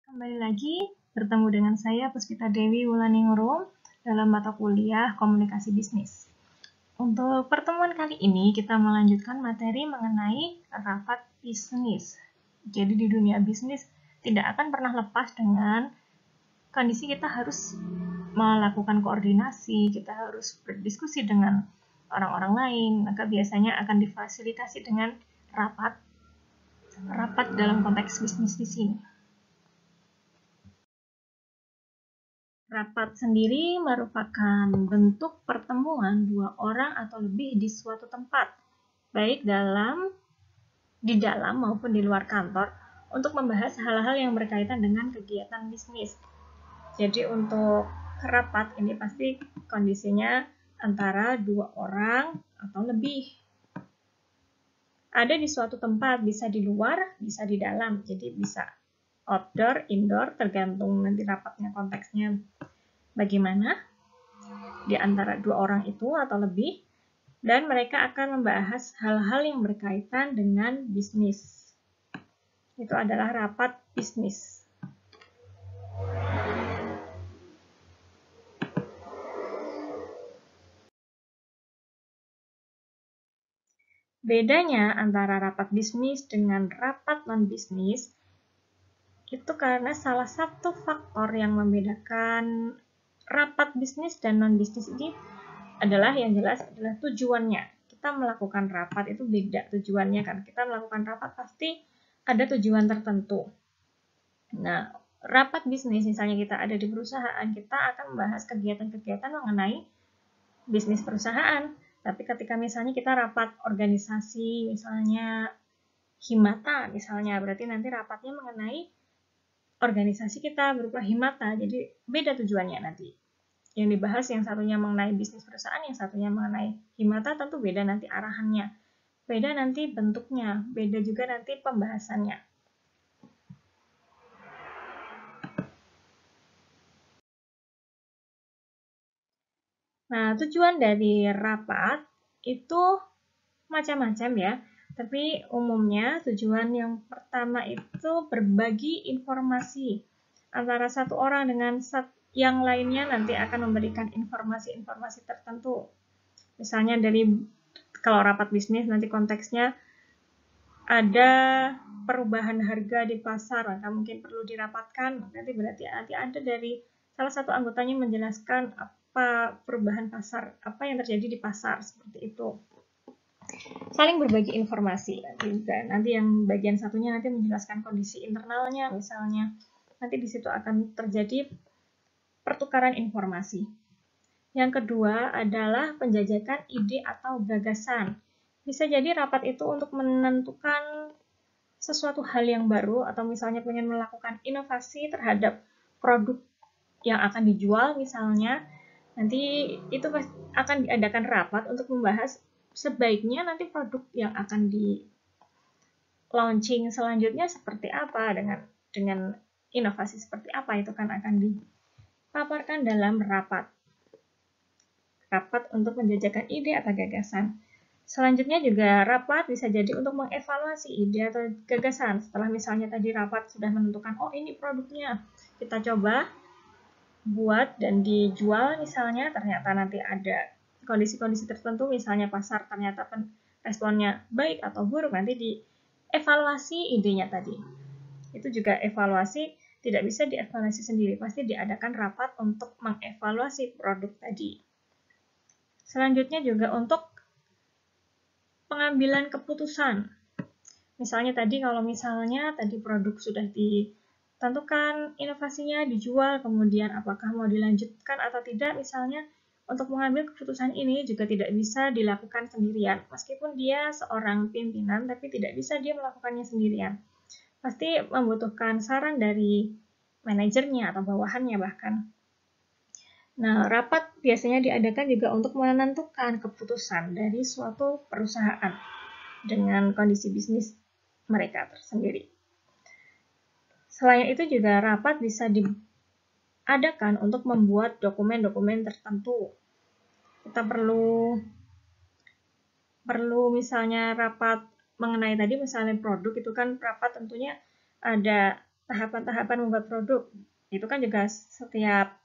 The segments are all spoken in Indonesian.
Kembali lagi bertemu dengan saya Puspita Dewi Wulaningrum dalam mata kuliah Komunikasi Bisnis. Untuk pertemuan kali ini kita melanjutkan materi mengenai rapat bisnis. Jadi di dunia bisnis tidak akan pernah lepas dengan kondisi kita harus melakukan koordinasi, kita harus berdiskusi dengan orang-orang lain, maka biasanya akan difasilitasi dengan rapat dalam konteks bisnis di sini. Rapat sendiri merupakan bentuk pertemuan dua orang atau lebih di suatu tempat, baik di dalam maupun di luar kantor, untuk membahas hal-hal yang berkaitan dengan kegiatan bisnis. Jadi untuk rapat ini pasti kondisinya antara dua orang atau lebih. Ada di suatu tempat, bisa di luar, bisa di dalam, jadi bisa outdoor, indoor, tergantung nanti rapatnya konteksnya bagaimana di antara dua orang itu atau lebih, dan mereka akan membahas hal-hal yang berkaitan dengan bisnis. Itu adalah rapat bisnis. Bedanya antara rapat bisnis dengan rapat non-bisnis itu karena salah satu faktor yang membedakan rapat bisnis dan non-bisnis ini adalah yang jelas adalah tujuannya. Kita melakukan rapat itu beda tujuannya kan. Kita melakukan rapat pasti ada tujuan tertentu. Nah, rapat bisnis misalnya kita ada di perusahaan, kita akan membahas kegiatan-kegiatan mengenai bisnis perusahaan. Tapi ketika misalnya kita rapat organisasi, misalnya Himata misalnya, berarti nanti rapatnya mengenai organisasi kita berupa Himata, jadi beda tujuannya nanti. Yang dibahas yang satunya mengenai bisnis perusahaan, yang satunya mengenai Himata, tentu beda nanti arahannya, beda nanti bentuknya, beda juga nanti pembahasannya. Nah, tujuan dari rapat itu macam-macam ya, tapi umumnya tujuan yang pertama itu berbagi informasi antara satu orang dengan yang lainnya, nanti akan memberikan informasi-informasi tertentu. Misalnya kalau rapat bisnis nanti konteksnya ada perubahan harga di pasar, maka mungkin perlu dirapatkan, nanti berarti ada dari salah satu anggotanya menjelaskan apa perubahan pasar, apa yang terjadi di pasar, seperti itu. Saling berbagi informasi juga. Nanti yang bagian satunya nanti menjelaskan kondisi internalnya, misalnya nanti di situ akan terjadi pertukaran informasi. Yang kedua adalah penjajakan ide atau gagasan. Bisa jadi rapat itu untuk menentukan sesuatu hal yang baru, atau misalnya ingin melakukan inovasi terhadap produk yang akan dijual misalnya, nanti itu akan diadakan rapat untuk membahas sebaiknya nanti produk yang akan di launching selanjutnya seperti apa, dengan inovasi seperti apa, itu kan akan dipaparkan dalam rapat untuk menjajakan ide atau gagasan. Selanjutnya juga rapat bisa jadi untuk mengevaluasi ide atau gagasan. Setelah misalnya tadi rapat sudah menentukan, oh ini produknya, kita coba buat dan dijual misalnya, ternyata nanti ada kondisi-kondisi tertentu, misalnya pasar ternyata responnya baik atau buruk, nanti dievaluasi idenya tadi. Itu juga evaluasi, tidak bisa dievaluasi sendiri, pasti diadakan rapat untuk mengevaluasi produk tadi. Selanjutnya juga untuk pengambilan keputusan. Misalnya tadi kalau misalnya tadi produk sudah tentukan inovasinya, dijual, kemudian apakah mau dilanjutkan atau tidak, misalnya untuk mengambil keputusan ini juga tidak bisa dilakukan sendirian. Meskipun dia seorang pimpinan, tapi tidak bisa dia melakukannya sendirian. Pasti membutuhkan saran dari manajernya atau bawahannya bahkan. Nah, rapat biasanya diadakan juga untuk menentukan keputusan dari suatu perusahaan dengan kondisi bisnis mereka tersendiri. Selain itu juga rapat bisa diadakan untuk membuat dokumen-dokumen tertentu. Kita perlu misalnya rapat mengenai tadi misalnya produk, itu kan rapat tentunya ada tahapan-tahapan membuat produk. Itu kan juga setiap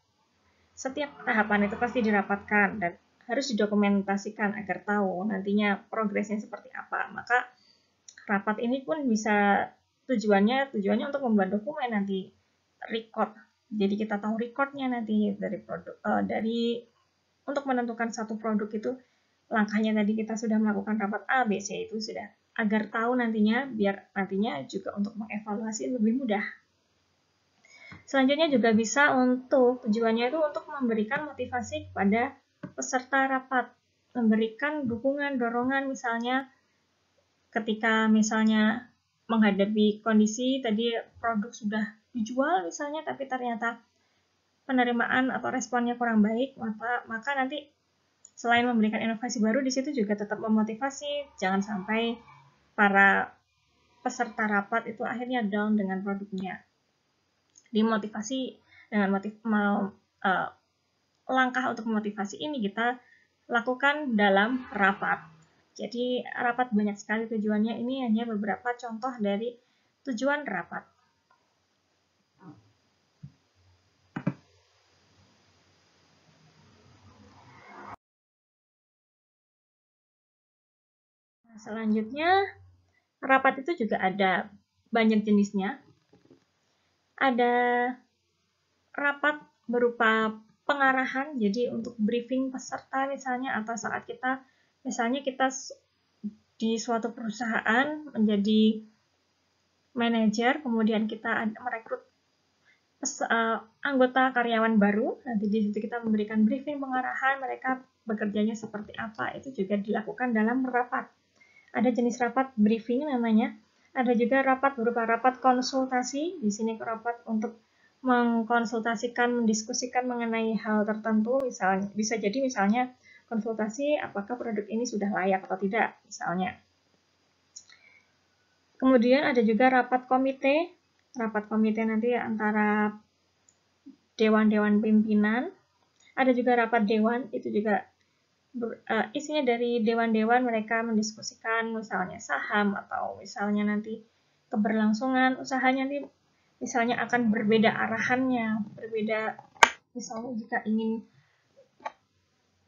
tahapan itu pasti dirapatkan dan harus didokumentasikan agar tahu nantinya progresnya seperti apa. Maka rapat ini pun bisa tujuannya untuk membuat dokumen nanti, record. Jadi kita tahu recordnya nanti dari produk, untuk menentukan satu produk itu langkahnya tadi kita sudah melakukan rapat A, B, C itu sudah, agar tahu nantinya, biar nantinya juga untuk mengevaluasi lebih mudah. Selanjutnya juga bisa tujuannya itu untuk memberikan motivasi kepada peserta rapat, memberikan dukungan, dorongan misalnya ketika misalnya menghadapi kondisi tadi produk sudah dijual misalnya tapi ternyata penerimaan atau responnya kurang baik, maka nanti selain memberikan inovasi baru, di situ juga tetap memotivasi, jangan sampai para peserta rapat itu akhirnya down dengan produknya. Dimotivasi dengan langkah untuk memotivasi ini kita lakukan dalam rapat. Jadi rapat banyak sekali tujuannya, ini hanya beberapa contoh dari tujuan rapat. Selanjutnya, rapat itu juga ada banyak jenisnya. Ada rapat berupa pengarahan, jadi untuk briefing peserta misalnya, atau saat kita di suatu perusahaan menjadi manajer, kemudian kita merekrut anggota karyawan baru, nanti di situ kita memberikan briefing pengarahan, mereka bekerjanya seperti apa, itu juga dilakukan dalam rapat. Ada jenis rapat briefing namanya, ada juga rapat berupa rapat konsultasi, di sini rapat untuk mengkonsultasikan, mendiskusikan mengenai hal tertentu, misalnya bisa jadi misalnya konsultasi apakah produk ini sudah layak atau tidak, misalnya. Kemudian ada juga rapat komite nanti antara dewan-dewan pimpinan. Ada juga rapat dewan, itu juga isinya dari dewan-dewan, mereka mendiskusikan misalnya saham atau misalnya nanti keberlangsungan usahanya nanti misalnya akan berbeda arahannya, misalnya jika ingin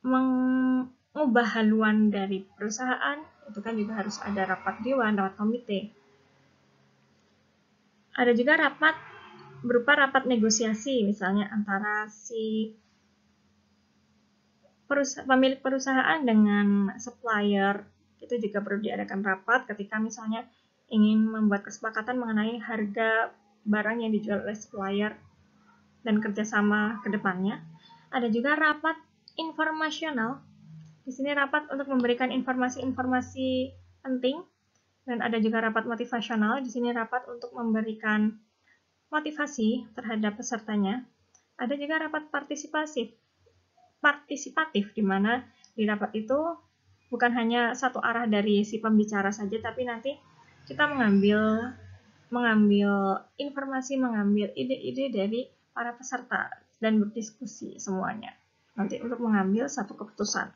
mengubah haluan dari perusahaan, itu kan juga harus ada rapat dewan, rapat komite. Ada juga rapat berupa rapat negosiasi, misalnya antara si pemilik perusahaan dengan supplier, itu juga perlu diadakan rapat ketika misalnya ingin membuat kesepakatan mengenai harga barang yang dijual oleh supplier dan kerjasama ke depannya. Ada juga rapat informasional. Di sini rapat untuk memberikan informasi-informasi penting, dan ada juga rapat motivasional. Di sini rapat untuk memberikan motivasi terhadap pesertanya. Ada juga rapat partisipatif, di mana di rapat itu bukan hanya satu arah dari si pembicara saja, tapi nanti kita mengambil informasi, mengambil ide-ide dari para peserta dan berdiskusi semuanya nanti untuk mengambil satu keputusan.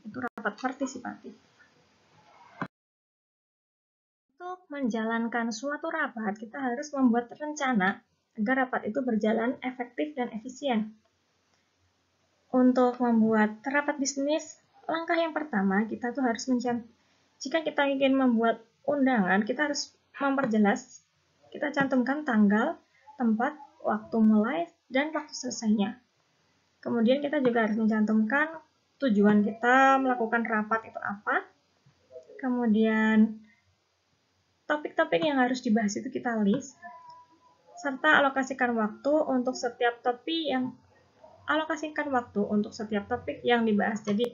Itu rapat partisipatif. Untuk menjalankan suatu rapat, kita harus membuat rencana agar rapat itu berjalan efektif dan efisien. Untuk membuat rapat bisnis, langkah yang pertama kita tuh harus jika kita ingin membuat undangan, kita harus memperjelas, kita cantumkan tanggal, tempat, waktu mulai, dan waktu selesainya. Kemudian kita juga harus mencantumkan tujuan kita melakukan rapat itu apa. Kemudian topik-topik yang harus dibahas itu kita list, serta alokasikan waktu untuk setiap topik yang dibahas. Jadi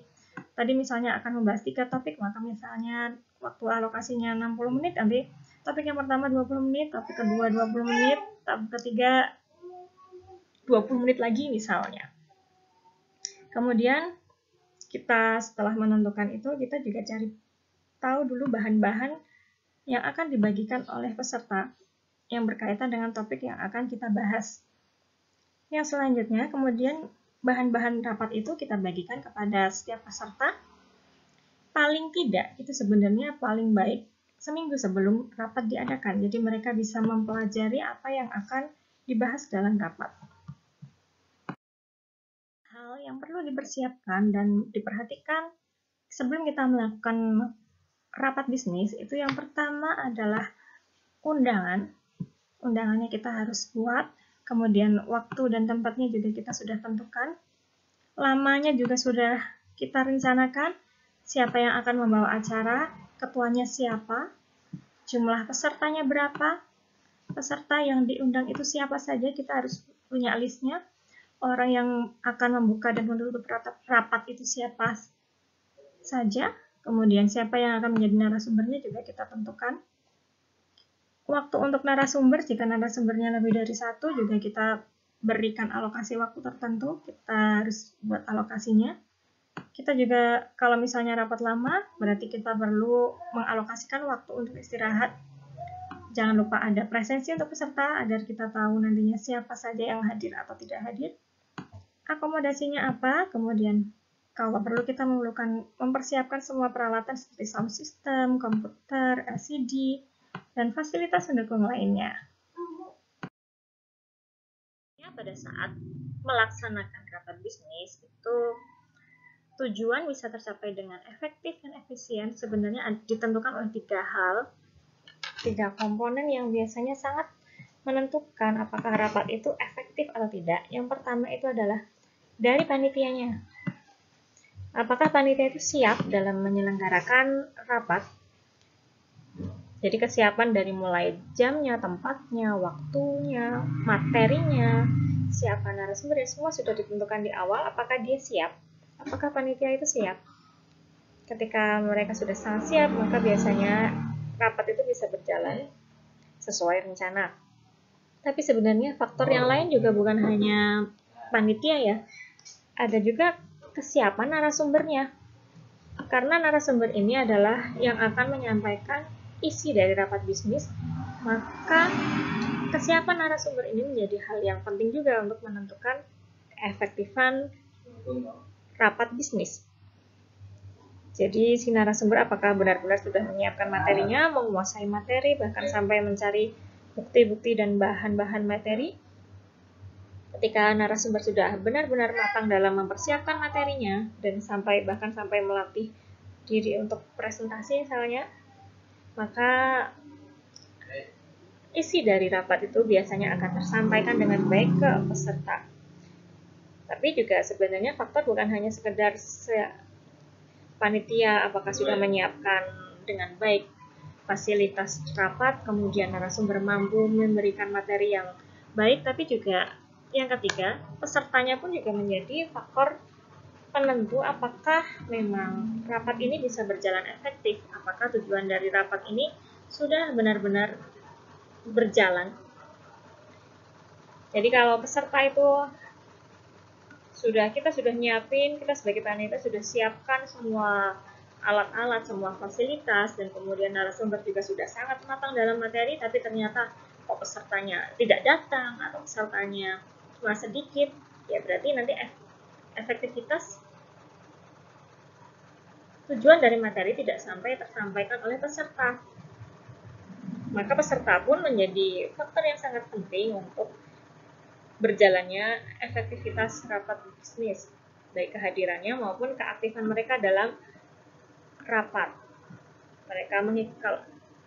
tadi misalnya akan membahas 3 topik, maka misalnya waktu alokasinya 60 menit, nanti topik yang pertama 20 menit, topik kedua 20 menit, topik ketiga 20 menit lagi misalnya. Kemudian kita setelah menentukan itu, kita juga cari tahu dulu bahan-bahan yang akan dibagikan oleh peserta yang berkaitan dengan topik yang akan kita bahas. Yang selanjutnya, kemudian bahan-bahan rapat itu kita bagikan kepada setiap peserta. Paling tidak, itu sebenarnya paling baik seminggu sebelum rapat diadakan. Jadi mereka bisa mempelajari apa yang akan dibahas dalam rapat. Hal yang perlu dipersiapkan dan diperhatikan sebelum kita melakukan rapat bisnis itu yang pertama adalah undangan. Undangannya kita harus buat, kemudian waktu dan tempatnya juga kita sudah tentukan. Lamanya juga sudah kita rencanakan, siapa yang akan membawa acara, ketuanya siapa, jumlah pesertanya berapa, peserta yang diundang itu siapa saja, kita harus punya listnya. Orang yang akan membuka dan menutup rapat itu siapa saja, kemudian siapa yang akan menjadi narasumbernya juga kita tentukan. Waktu untuk narasumber, jika narasumbernya lebih dari satu, juga kita berikan alokasi waktu tertentu, kita harus buat alokasinya. Kita juga, kalau misalnya rapat lama, berarti kita perlu mengalokasikan waktu untuk istirahat. Jangan lupa ada presensi untuk peserta, agar kita tahu nantinya siapa saja yang hadir atau tidak hadir. Akomodasinya apa, kemudian kalau perlu kita mempersiapkan semua peralatan seperti sound system, komputer, LCD, dan fasilitas pendukung lainnya. Pada saat melaksanakan rapat bisnis itu tujuan bisa tercapai dengan efektif dan efisien sebenarnya ditentukan oleh tiga komponen yang biasanya sangat menentukan apakah rapat itu efektif atau tidak. Yang pertama itu adalah dari panitianya. Apakah panitia itu siap dalam menyelenggarakan rapat? Jadi kesiapan dari mulai jamnya, tempatnya, waktunya, materinya, siapa narasumber, semua sudah ditentukan di awal. Apakah dia siap? Apakah panitia itu siap? Ketika mereka sudah sangat siap, maka biasanya rapat itu bisa berjalan sesuai rencana. Tapi sebenarnya faktor yang lain juga bukan hanya panitia ya. Ada juga kesiapan narasumbernya. Karena narasumber ini adalah yang akan menyampaikan isi dari rapat bisnis, maka kesiapan narasumber ini menjadi hal yang penting juga untuk menentukan keefektifan rapat bisnis. Jadi si narasumber apakah benar-benar sudah menyiapkan materinya, menguasai materi, bahkan sampai mencari bukti-bukti dan bahan-bahan materi. Ketika narasumber sudah benar-benar matang dalam mempersiapkan materinya dan bahkan sampai melatih diri untuk presentasi misalnya, maka isi dari rapat itu biasanya akan tersampaikan dengan baik ke peserta. Tapi juga sebenarnya faktor bukan hanya sekedar panitia apakah sudah menyiapkan dengan baik fasilitas rapat, kemudian narasumber mampu memberikan materi yang baik, tapi juga yang ketiga, pesertanya pun juga menjadi faktor penentu apakah memang rapat ini bisa berjalan efektif, apakah tujuan dari rapat ini sudah benar-benar berjalan. Jadi kalau peserta itu kita sudah nyiapin, kita sebagai panitia sudah siapkan semua alat-alat, semua fasilitas, dan kemudian narasumber juga sudah sangat matang dalam materi, tapi ternyata pesertanya tidak datang atau pesertanya cuma sedikit, ya berarti nanti efektivitas tujuan dari materi tidak tersampaikan oleh peserta. Maka peserta pun menjadi faktor yang sangat penting untuk berjalannya efektivitas rapat bisnis, baik kehadirannya maupun keaktifan mereka dalam rapat. Mereka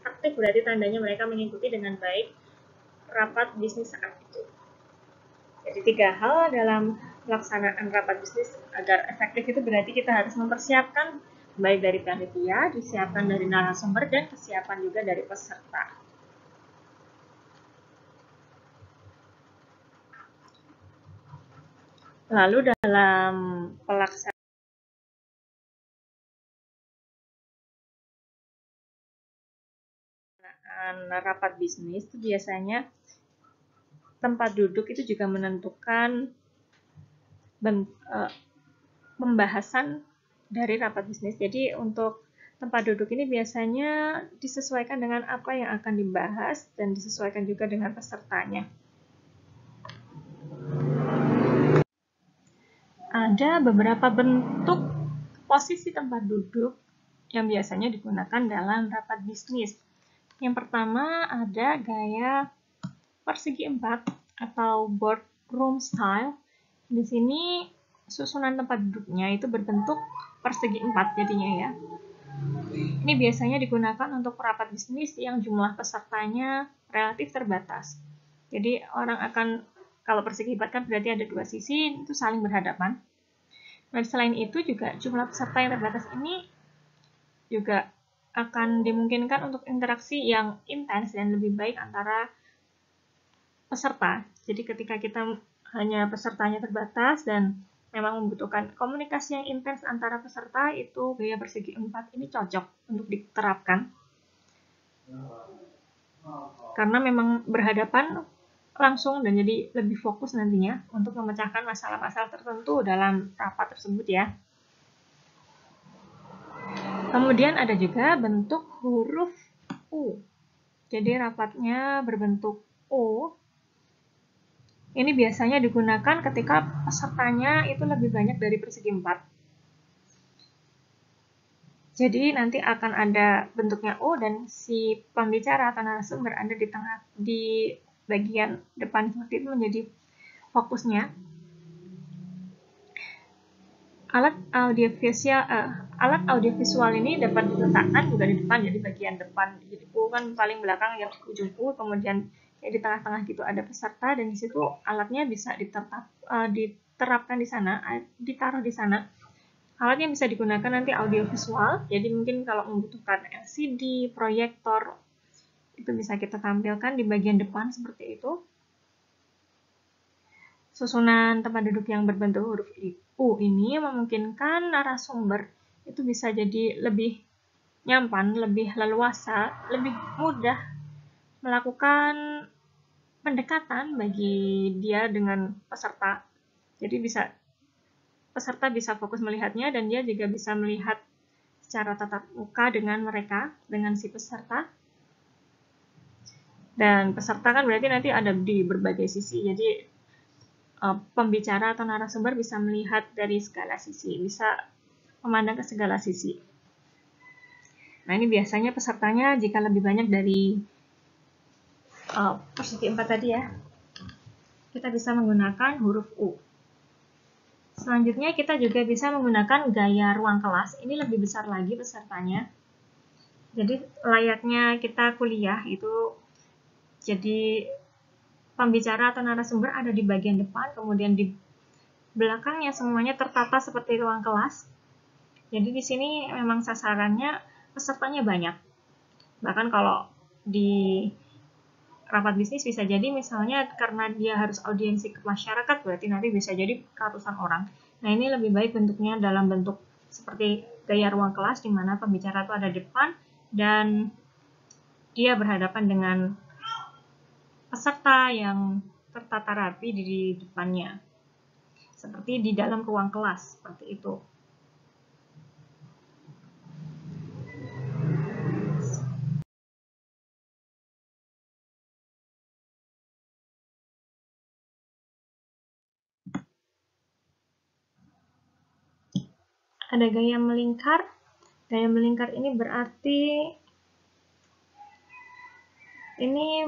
aktif berarti tandanya mereka mengikuti dengan baik rapat bisnis saat itu. Jadi 3 hal dalam pelaksanaan rapat bisnis agar efektif itu berarti kita harus mempersiapkan baik dari panitia, disiapkan dari narasumber, dan kesiapan juga dari peserta. Lalu dalam pelaksanaan rapat bisnis itu biasanya tempat duduk itu juga menentukan pembahasan dari rapat bisnis. Jadi untuk tempat duduk ini biasanya disesuaikan dengan apa yang akan dibahas dan disesuaikan juga dengan pesertanya. Ada beberapa bentuk posisi tempat duduk yang biasanya digunakan dalam rapat bisnis. Yang pertama ada gaya persegi 4 atau boardroom style. Di sini susunan tempat duduknya itu berbentuk persegi 4 jadinya ya. Ini biasanya digunakan untuk rapat bisnis yang jumlah pesertanya relatif terbatas. Jadi orang akan, kalau persegi 4 kan berarti ada dua sisi, itu saling berhadapan. Nah, selain itu juga jumlah peserta yang terbatas ini juga akan dimungkinkan untuk interaksi yang intens dan lebih baik antara peserta. Jadi ketika kita hanya pesertanya terbatas dan memang membutuhkan komunikasi yang intens antara peserta, itu gaya persegi 4 ini cocok untuk diterapkan. Karena memang berhadapan langsung dan jadi lebih fokus nantinya untuk memecahkan masalah-masalah tertentu dalam rapat tersebut ya. Kemudian ada juga bentuk huruf U. Jadi rapatnya berbentuk U. Ini biasanya digunakan ketika pesertanya itu lebih banyak dari persegi 4. Jadi nanti akan ada bentuknya U dan si pembicara atau narasumber ada di tengah, di bagian depan seperti itu menjadi fokusnya. Alat audiovisual ini dapat diletakkan juga di depan, jadi bagian depan. Jadi U kan paling belakang yang ujung U, kemudian di tengah-tengah gitu ada peserta dan di situ alatnya bisa diterapkan di sana, ditaruh di sana. Alatnya bisa digunakan nanti audiovisual, jadi mungkin kalau membutuhkan LCD, proyektor, itu bisa kita tampilkan di bagian depan seperti itu. Susunan tempat duduk yang berbentuk huruf U ini memungkinkan narasumber itu bisa jadi lebih nyampan, lebih leluasa, lebih mudah melakukan pendekatan bagi dia dengan peserta. Jadi peserta bisa fokus melihatnya dan dia juga bisa melihat secara tatap muka dengan mereka, dengan si peserta. Dan peserta kan berarti nanti ada di berbagai sisi, jadi pembicara atau narasumber bisa melihat dari segala sisi, bisa memandang ke segala sisi. Nah, ini biasanya pesertanya jika lebih banyak dari persegi 4 tadi ya, kita bisa menggunakan huruf U. Selanjutnya kita juga bisa menggunakan gaya ruang kelas. Ini lebih besar lagi pesertanya. Jadi layaknya kita kuliah itu, jadi pembicara atau narasumber ada di bagian depan, kemudian di belakangnya semuanya tertata seperti ruang kelas. Jadi di sini memang sasarannya pesertanya banyak. Bahkan kalau di rapat bisnis bisa jadi misalnya karena dia harus audiensi ke masyarakat, berarti nanti bisa jadi ratusan orang. Nah, ini lebih baik bentuknya dalam bentuk seperti gaya ruang kelas, di mana pembicara itu ada di depan dan dia berhadapan dengan peserta yang tertata rapi di depannya, seperti di dalam ruang kelas, seperti itu. Ada gaya melingkar. Gaya melingkar ini berarti ini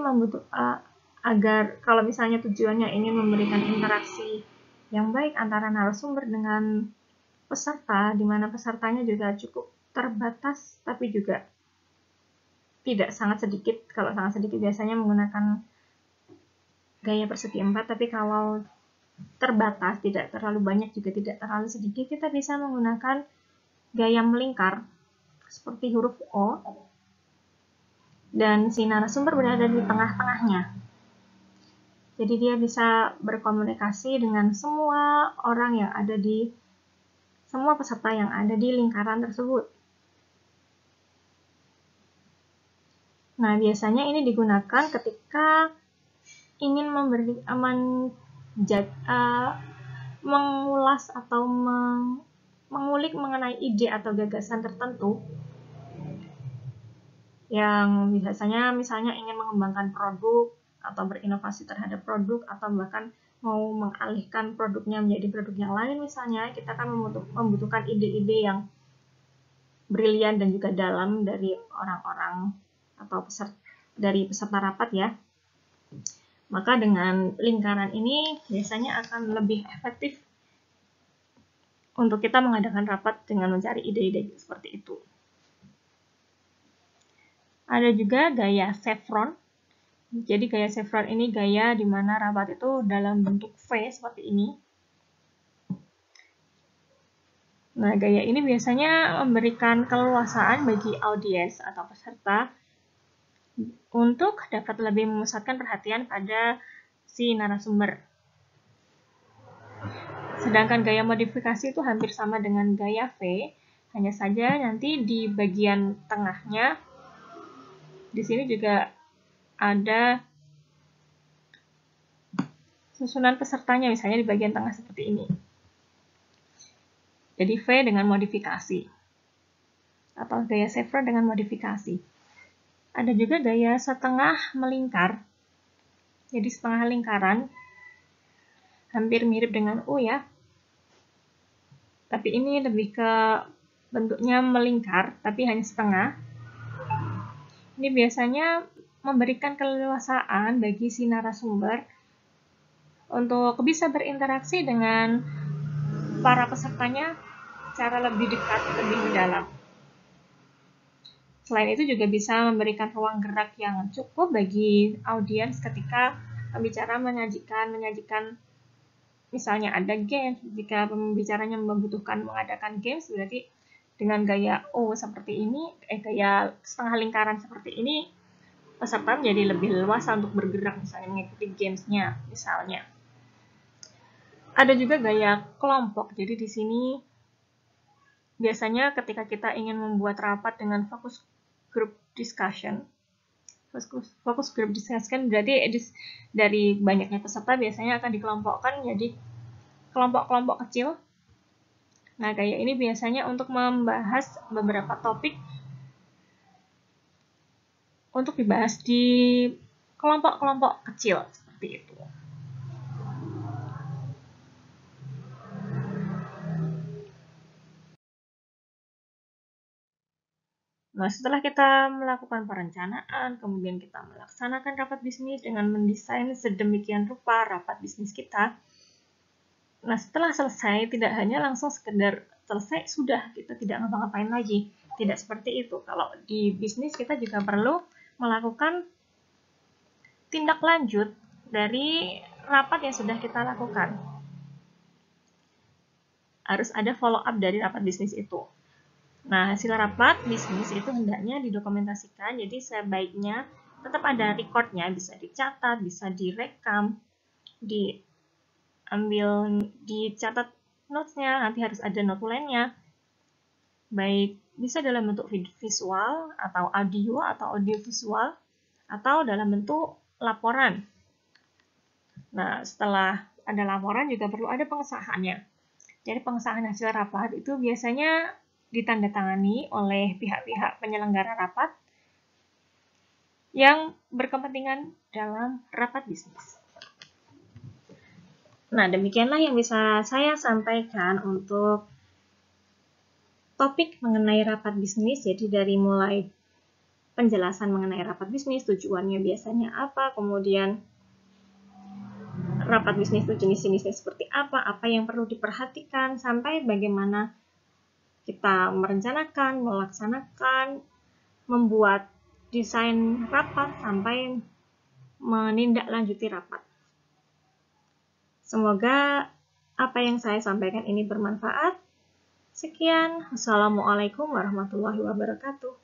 agar kalau misalnya tujuannya ingin memberikan interaksi yang baik antara narasumber dengan peserta, di mana pesertanya juga cukup terbatas, tapi juga tidak sangat sedikit. Kalau sangat sedikit biasanya menggunakan gaya persegi 4, tapi kalau terbatas, tidak terlalu banyak juga tidak terlalu sedikit, kita bisa menggunakan gaya melingkar seperti huruf O dan si narasumber berada di tengah-tengahnya. Jadi dia bisa berkomunikasi dengan semua orang yang ada di, semua peserta yang ada di lingkaran tersebut. Nah, biasanya ini digunakan ketika ingin mengulas atau mengulik mengenai ide atau gagasan tertentu yang biasanya misalnya ingin mengembangkan produk atau berinovasi terhadap produk atau bahkan mau mengalihkan produknya menjadi produk yang lain misalnya, kita kan membutuhkan ide-ide yang brilian dan juga dalam dari orang-orang atau peserta dari peserta rapat ya. Maka dengan lingkaran ini biasanya akan lebih efektif untuk kita mengadakan rapat dengan mencari ide-ide seperti itu. Ada juga gaya chevron. Jadi gaya chevron ini gaya di mana rapat itu dalam bentuk V seperti ini. Nah, gaya ini biasanya memberikan keleluasaan bagi audiens atau peserta untuk dapat lebih memusatkan perhatian pada si narasumber. Sedangkan gaya modifikasi itu hampir sama dengan gaya V, hanya saja nanti di bagian tengahnya, di sini juga ada susunan pesertanya, misalnya di bagian tengah seperti ini. Jadi V dengan modifikasi, atau gaya chevron dengan modifikasi. Ada juga gaya setengah melingkar, jadi setengah lingkaran, hampir mirip dengan U ya. Tapi ini lebih ke bentuknya melingkar, tapi hanya setengah. Ini biasanya memberikan keleluasaan bagi si narasumber untuk bisa berinteraksi dengan para pesertanya secara lebih dekat, lebih mendalam. Selain itu juga bisa memberikan ruang gerak yang cukup bagi audiens ketika pembicara menyajikan misalnya ada games. Jika pembicaranya membutuhkan mengadakan games, berarti dengan gaya O seperti ini, gaya setengah lingkaran seperti ini, peserta menjadi lebih leluasa untuk bergerak, misalnya mengikuti gamesnya, misalnya. Ada juga gaya kelompok. Jadi di sini biasanya ketika kita ingin membuat rapat dengan fokus group discussion berarti dari banyaknya peserta biasanya akan dikelompokkan jadi kelompok-kelompok kecil. Nah, gaya ini biasanya untuk membahas beberapa topik untuk dibahas di kelompok-kelompok kecil seperti itu. Nah, setelah kita melakukan perencanaan, kemudian kita melaksanakan rapat bisnis dengan mendesain sedemikian rupa rapat bisnis kita. Nah, setelah selesai, tidak hanya langsung sekedar selesai, sudah, kita tidak ngapa-ngapain lagi. Tidak seperti itu. Kalau di bisnis, kita juga perlu melakukan tindak lanjut dari rapat yang sudah kita lakukan. Harus ada follow up dari rapat bisnis itu. Nah, hasil rapat bisnis itu hendaknya didokumentasikan, jadi sebaiknya tetap ada recordnya, bisa dicatat, bisa direkam, dicatat notes-nya, nanti harus ada notulennya. Baik bisa dalam bentuk visual atau audio visual, atau dalam bentuk laporan. Nah, setelah ada laporan juga perlu ada pengesahannya. Jadi pengesahan hasil rapat itu biasanya ditandatangani oleh pihak-pihak penyelenggara rapat yang berkepentingan dalam rapat bisnis. Nah, demikianlah yang bisa saya sampaikan untuk topik mengenai rapat bisnis. Jadi dari mulai penjelasan mengenai rapat bisnis, tujuannya biasanya apa, kemudian rapat bisnis itu jenis-jenisnya seperti apa yang perlu diperhatikan, sampai bagaimana kita merencanakan, melaksanakan, membuat desain rapat, sampai menindaklanjuti rapat. Semoga apa yang saya sampaikan ini bermanfaat. Sekian, wassalamualaikum warahmatullahi wabarakatuh.